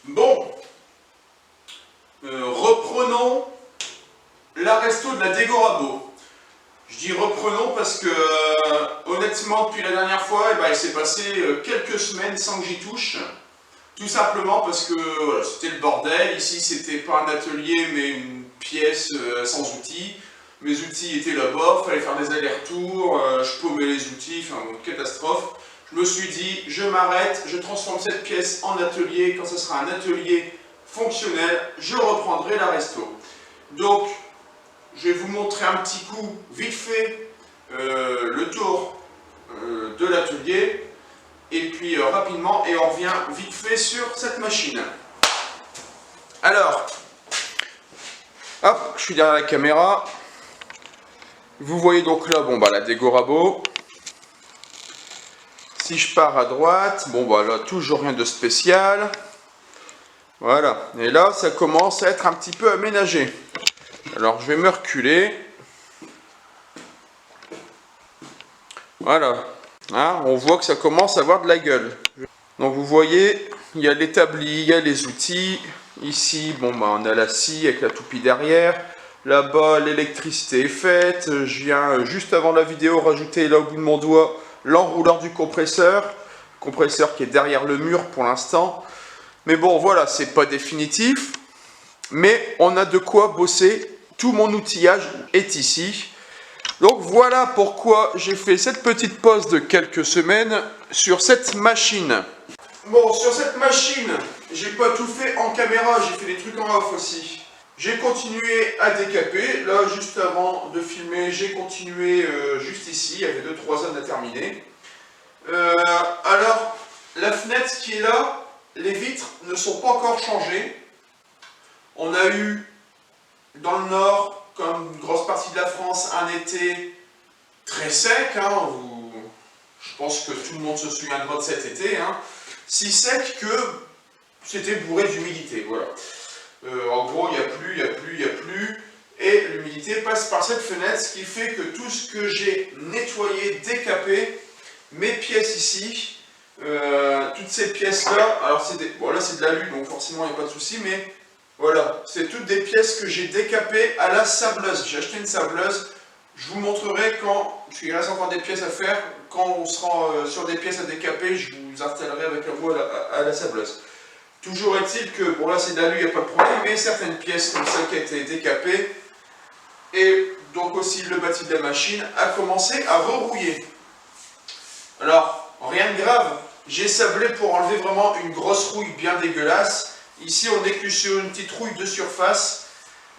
Bon, reprenons l'aresto de la Dégorabo. Je dis reprenons parce que honnêtement depuis la dernière fois il s'est passé quelques semaines sans que j'y touche. Tout simplement parce que voilà, c'était le bordel. Ici c'était pas un atelier mais une pièce sans outils. Mes outils étaient là-bas, il fallait faire des allers-retours, je paumais les outils, enfin une catastrophe. Je me suis dit, je m'arrête, je transforme cette pièce en atelier. Quand ce sera un atelier fonctionnel, je reprendrai l'aresto. Donc, je vais vous montrer un petit coup, vite fait, le tour de l'atelier. Et puis rapidement, et on revient vite fait sur cette machine. Alors, hop, je suis derrière la caméra. Vous voyez donc là, la Dégorabo. Si je pars à droite, là, toujours rien de spécial. Voilà, et là, ça commence à être un petit peu aménagé. Alors, je vais me reculer. Voilà, hein, on voit que ça commence à avoir de la gueule. Donc, vous voyez, il y a l'établi, il y a les outils. Ici, on a la scie avec la toupie derrière. Là-bas, l'électricité est faite. Je viens, juste avant la vidéo, rajouter là au bout de mon doigt l'enrouleur du compresseur. Compresseur qui est derrière le mur pour l'instant. Mais bon, voilà, c'est pas définitif. Mais on a de quoi bosser. Tout mon outillage est ici. Donc voilà pourquoi j'ai fait cette petite pause de quelques semaines sur cette machine. Bon, sur cette machine, j'ai pas tout fait en caméra, j'ai fait des trucs en off aussi. J'ai continué à décaper. Là, juste avant de filmer, j'ai continué juste ici. Il y avait 2-3 zones à terminer. Alors, la fenêtre qui est là, les vitres ne sont pas encore changées. On a eu, dans le nord, comme une grosse partie de la France, un été très sec. Je pense que tout le monde se souviendra de cet été. Si sec que c'était bourré d'humidité. Voilà. En gros, il n'y a plus. Et l'humidité passe par cette fenêtre, ce qui fait que tout ce que j'ai nettoyé, décapé, mes pièces ici, toutes ces pièces-là, alors là c'est de l'alu, donc forcément il n'y a pas de souci, mais voilà, c'est toutes des pièces que j'ai décapées à la sableuse. J'ai acheté une sableuse, je vous montrerai parce qu'il reste encore des pièces à faire, quand on sera sur des pièces à décaper, je vous installerai avec la voie à la sableuse. Toujours est-il que, là c'est de l'alu, il n'y a pas de problème, mais certaines pièces comme ça qui a été décapée, et donc aussi le bâti de la machine, a commencé à rerouiller. Alors, rien de grave, j'ai sablé pour enlever vraiment une grosse rouille bien dégueulasse. Ici, on est que sur une petite rouille de surface.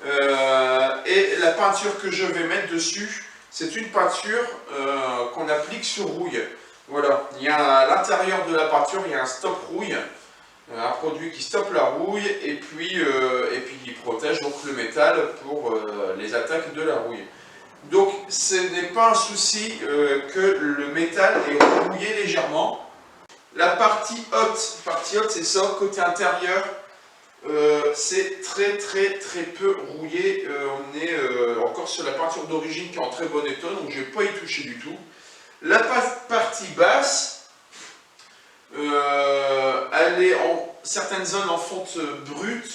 Et la peinture que je vais mettre dessus, c'est une peinture qu'on applique sur rouille. Voilà, il y a à l'intérieur de la peinture, il y a un stop rouille. Un produit qui stoppe la rouille et puis qui protège donc le métal pour les attaques de la rouille. Donc ce n'est pas un souci que le métal est rouillé légèrement. La partie haute c'est ça, côté intérieur, c'est très peu rouillé. On est encore sur la peinture d'origine qui est en très bon état, donc je ne vais pas y toucher du tout. La partie basse, elle est en certaines zones en fonte brute,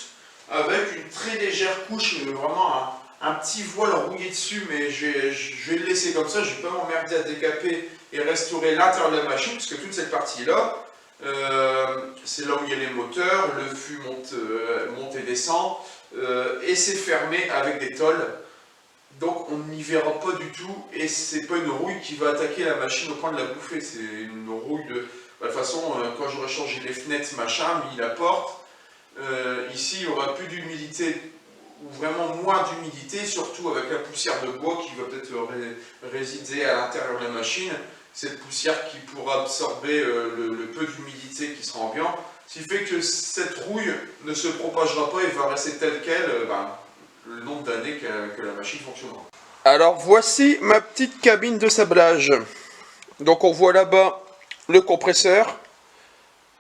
avec une très légère couche, vraiment un petit voile rouillé dessus, mais je vais le laisser comme ça, je ne vais pas m'emmerder à décaper et restaurer l'intérieur de la machine, parce que toute cette partie-là, c'est là où il y a les moteurs, le fût monte et descend, et c'est fermé avec des tôles. Donc on n'y verra pas du tout, et c'est pas une rouille qui va attaquer la machine au point de la bouffer, c'est une rouille de... De toute façon, quand j'aurai changé les fenêtres, mis la porte, ici il n'y aura plus d'humidité, ou vraiment moins d'humidité, surtout avec la poussière de bois qui va peut-être résider à l'intérieur de la machine. Cette poussière qui pourra absorber le peu d'humidité qui sera ambiant, ce qui fait que cette rouille ne se propagera pas et va rester telle qu'elle le nombre d'années que la machine fonctionnera. Alors voici ma petite cabine de sablage. Donc on voit là-bas le compresseur,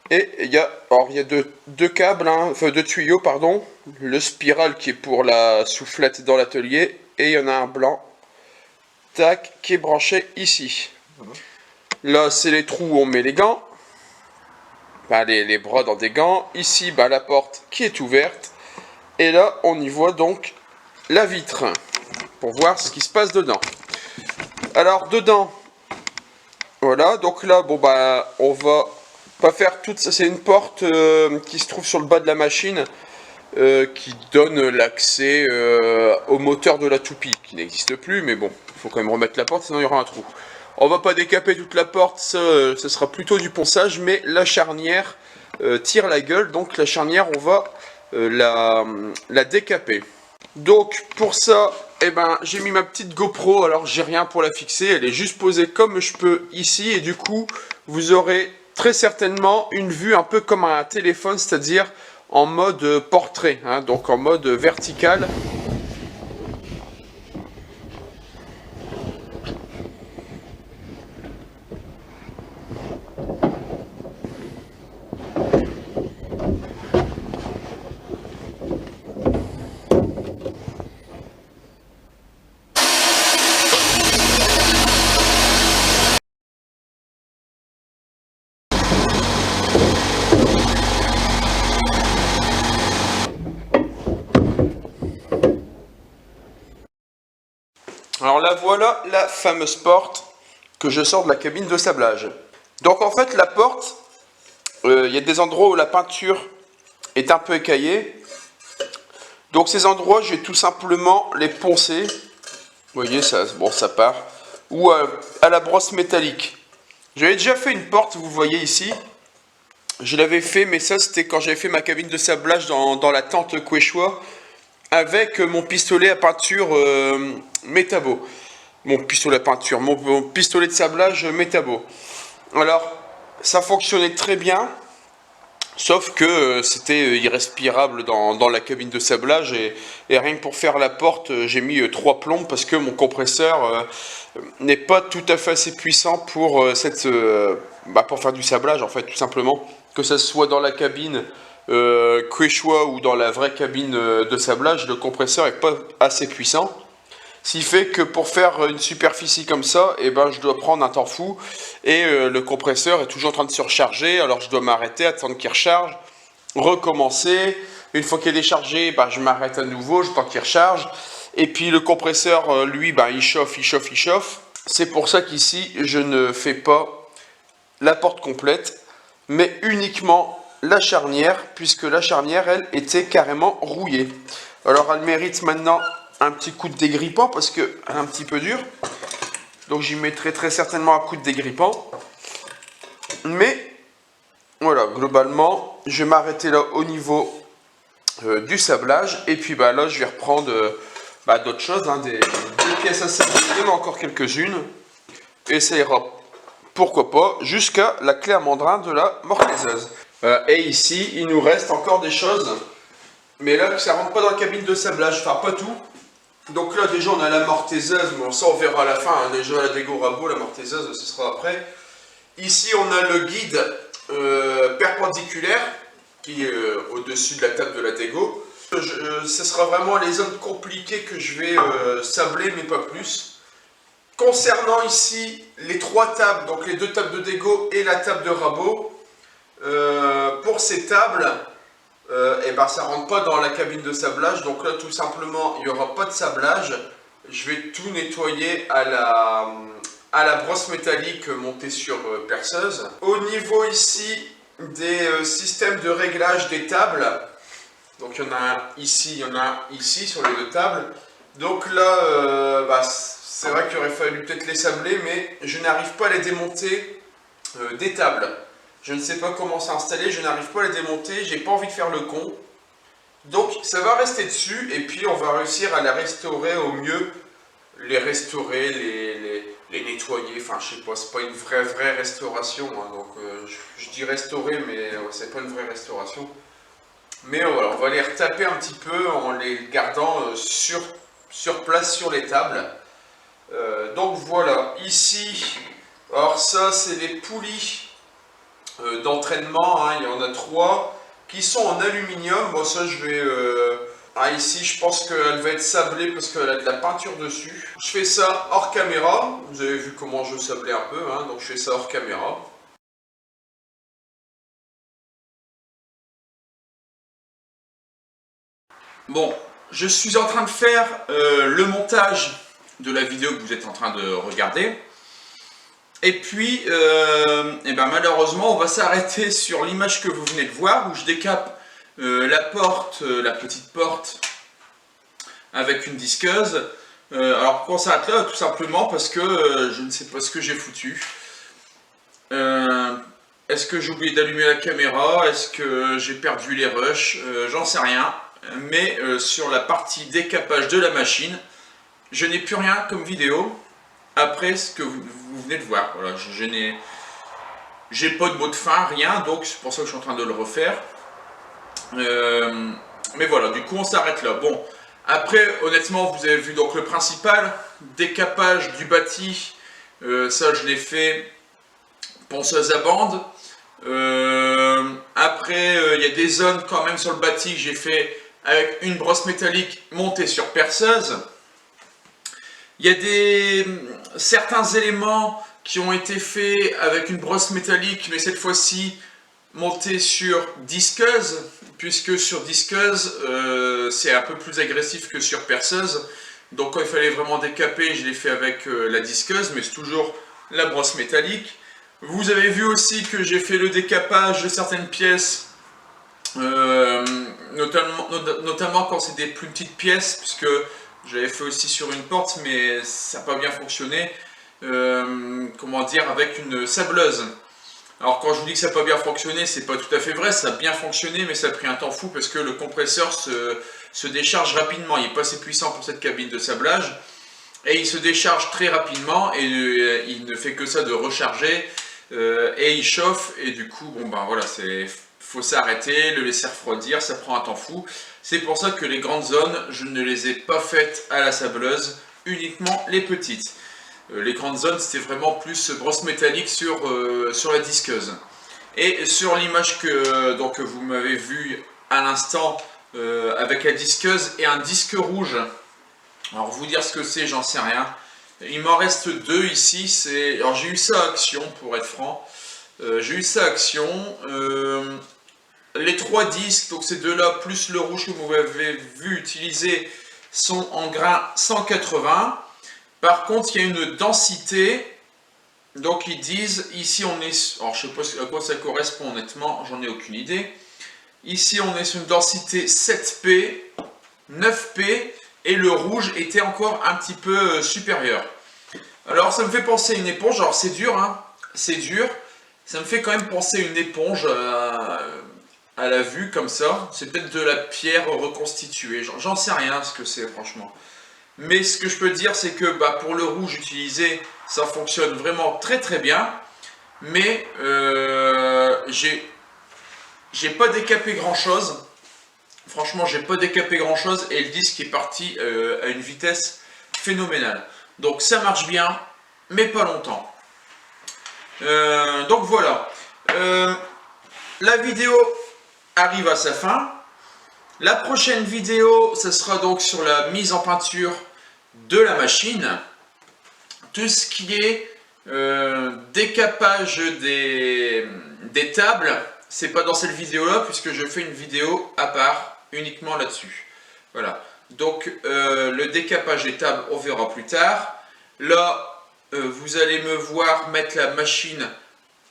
et il y a deux câbles, deux tuyaux, pardon, le spiral qui est pour la soufflette dans l'atelier, et il y en a un blanc, tac, qui est branché ici. Là, c'est les trous où on met les gants. les bras dans des gants. Ici, la porte qui est ouverte. Et là, on y voit donc la vitre pour voir ce qui se passe dedans. Alors, dedans, voilà. Donc là, on va pas faire toute ça. C'est une porte qui se trouve sur le bas de la machine qui donne l'accès au moteur de la toupie, qui n'existe plus. Mais bon, il faut quand même remettre la porte, sinon il y aura un trou. On va pas décaper toute la porte, ce sera plutôt du ponçage, mais la charnière tire la gueule, donc la charnière, on va la décaper. Donc pour ça, j'ai mis ma petite GoPro, alors j'ai rien pour la fixer, elle est juste posée comme je peux ici, et du coup, vous aurez très certainement une vue un peu comme un téléphone, c'est-à-dire en mode portrait, hein, donc en mode vertical. Alors là voilà la fameuse porte que je sors de la cabine de sablage. Donc en fait la porte, il y a des endroits où la peinture est un peu écaillée. Donc ces endroits je vais tout simplement les poncer. Vous voyez ça, bon ça part. Ou à la brosse métallique. J'avais déjà fait une porte, vous voyez ici. Je l'avais fait, mais ça c'était quand j'avais fait ma cabine de sablage dans la tente Quechua. Avec mon pistolet à peinture Metabo. Mon pistolet à peinture, mon pistolet de sablage Metabo. Alors, ça fonctionnait très bien, sauf que c'était irrespirable dans la cabine de sablage. Et rien que pour faire la porte, j'ai mis 3 plombs parce que mon compresseur n'est pas tout à fait assez puissant pour, pour faire du sablage, en fait, tout simplement. Que ça soit dans la cabine Quechua ou dans la vraie cabine de sablage, le compresseur n'est pas assez puissant. Ce qui fait que pour faire une superficie comme ça, je dois prendre un temps fou et le compresseur est toujours en train de se recharger, alors je dois m'arrêter, attendre qu'il recharge, recommencer. Une fois qu'il est déchargé, je m'arrête à nouveau, j'attends qu'il recharge. Et puis le compresseur, lui, il chauffe, il chauffe, il chauffe. C'est pour ça qu'ici, je ne fais pas la porte complète, mais uniquement la charnière, puisque la charnière, elle, était carrément rouillée. Alors, elle mérite maintenant un petit coup de dégrippant, parce qu'elle est un petit peu dure. Donc, j'y mettrai très certainement un coup de dégrippant. Mais, voilà, globalement, je vais m'arrêter là au niveau du sablage. Et puis, là, je vais reprendre d'autres choses, hein, des pièces à sabler, il y en a encore quelques-unes. Et ça ira, pourquoi pas, jusqu'à la clé à mandrin de la mortaiseuse. Et ici, il nous reste encore des choses, mais là, ça rentre pas dans la cabine de sablage, enfin pas tout. Donc là, déjà, on a la mortaiseuse, mais ça, on verra à la fin, hein. Déjà, la dégo rabot, la mortaiseuse, ce sera après. Ici, on a le guide perpendiculaire, qui est au-dessus de la table de la dégo. Ce sera vraiment les zones compliquées que je vais sabler, mais pas plus. Concernant ici les 3 tables, donc les 2 tables de dégo et la table de rabot, pour ces tables, ça rentre pas dans la cabine de sablage, donc là tout simplement il n'y aura pas de sablage. Je vais tout nettoyer à la brosse métallique montée sur perceuse. Au niveau ici des systèmes de réglage des tables, donc il y en a un ici, il y en a un ici sur les 2 tables. Donc là, c'est vrai qu'il aurait fallu peut-être les sabler, mais je n'arrive pas à les démonter des tables. Je ne sais pas comment s'installer, je n'arrive pas à les démonter, j'ai pas envie de faire le con. Donc ça va rester dessus, et puis on va réussir à les restaurer au mieux. Les restaurer, les nettoyer, enfin je sais pas, c'est pas une vraie restauration. Hein, donc je dis restaurer, mais c'est pas une vraie restauration. Mais voilà, on va les retaper un petit peu en les gardant sur place sur les tables. Donc voilà, ici, alors ça c'est les poulies d'entraînement, hein, il y en a 3 qui sont en aluminium. Bon ça je vais... ici je pense qu'elle va être sablée parce qu'elle a de la peinture dessus. Je fais ça hors caméra, vous avez vu comment je sablais un peu, hein, donc je fais ça hors caméra. Bon, je suis en train de faire le montage de la vidéo que vous êtes en train de regarder. Et puis, eh ben, malheureusement, on va s'arrêter sur l'image que vous venez de voir, où je décape la porte, la petite porte, avec une disqueuse. Alors pourquoi on s'arrête là? Tout simplement parce que je ne sais pas ce que j'ai foutu. Est-ce que j'ai oublié d'allumer la caméra? Est-ce que j'ai perdu les rushs? J'en sais rien. Mais sur la partie décapage de la machine, je n'ai plus rien comme vidéo après ce que vous venez de voir. Voilà, j'ai pas de mot de fin, rien, donc c'est pour ça que je suis en train de le refaire. Mais voilà, du coup on s'arrête là. Bon, après honnêtement vous avez vu donc le principal, décapage du bâti, ça je l'ai fait ponceuse à bande. Après il y a des zones quand même sur le bâti que j'ai fait avec une brosse métallique montée sur perceuse. Il y a certains éléments qui ont été faits avec une brosse métallique, mais cette fois-ci montés sur disqueuse, puisque sur disqueuse, c'est un peu plus agressif que sur perceuse. Donc quand il fallait vraiment décaper, je l'ai fait avec la disqueuse, mais c'est toujours la brosse métallique. Vous avez vu aussi que j'ai fait le décapage de certaines pièces, notamment quand c'est des plus petites pièces, puisque j'avais fait aussi sur une porte, mais ça n'a pas bien fonctionné. Comment dire, avec une sableuse. Alors quand je vous dis que ça n'a pas bien fonctionné, c'est pas tout à fait vrai, ça a bien fonctionné, mais ça a pris un temps fou parce que le compresseur se décharge rapidement. Il n'est pas assez puissant pour cette cabine de sablage, et il se décharge très rapidement, et il ne fait que ça de recharger, et il chauffe, et du coup, bon ben voilà, faut s'arrêter, le laisser refroidir, ça prend un temps fou. C'est pour ça que les grandes zones, je ne les ai pas faites à la sableuse, uniquement les petites. Les grandes zones, c'était vraiment plus brosse métallique sur la disqueuse. Et sur l'image que vous m'avez vue à l'instant, avec la disqueuse et un disque rouge. Alors vous dire ce que c'est, j'en sais rien. Il m'en reste deux ici. Alors j'ai eu ça à Action, pour être franc. J'ai eu ça à Action. Les trois disques, donc ces deux-là, plus le rouge que vous m'avez vu utiliser, sont en grain 180. Par contre, il y a une densité. Donc ils disent, ici on est... Alors je ne sais pas à quoi ça correspond honnêtement, j'en ai aucune idée. Ici on est sur une densité 7P, 9P, et le rouge était encore un petit peu supérieur. Alors ça me fait penser à une éponge, alors c'est dur, hein, c'est dur. Ça me fait quand même penser à une éponge à la vue comme ça. C'est peut-être de la pierre reconstituée, j'en sais rien ce que c'est franchement. Mais ce que je peux dire, c'est que pour le rouge utilisé, ça fonctionne vraiment très très bien. Mais j'ai pas décapé grand chose. Franchement, j'ai pas décapé grand chose et le disque est parti à une vitesse phénoménale. Donc ça marche bien, mais pas longtemps. Donc voilà. La vidéo arrive à sa fin. La prochaine vidéo, ce sera donc sur la mise en peinture de la machine. Tout ce qui est décapage des tables, c'est pas dans cette vidéo-là, puisque je fais une vidéo à part, uniquement là-dessus. Voilà. Donc, le décapage des tables, on verra plus tard. Là, vous allez me voir mettre la machine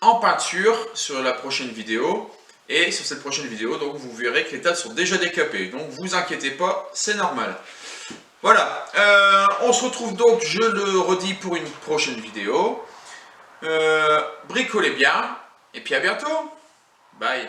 en peinture sur la prochaine vidéo. Et sur cette prochaine vidéo, donc vous verrez que les tables sont déjà décapées. Donc vous inquiétez pas, c'est normal. Voilà, on se retrouve donc, je le redis, pour une prochaine vidéo. Bricolez bien, et puis à bientôt. Bye.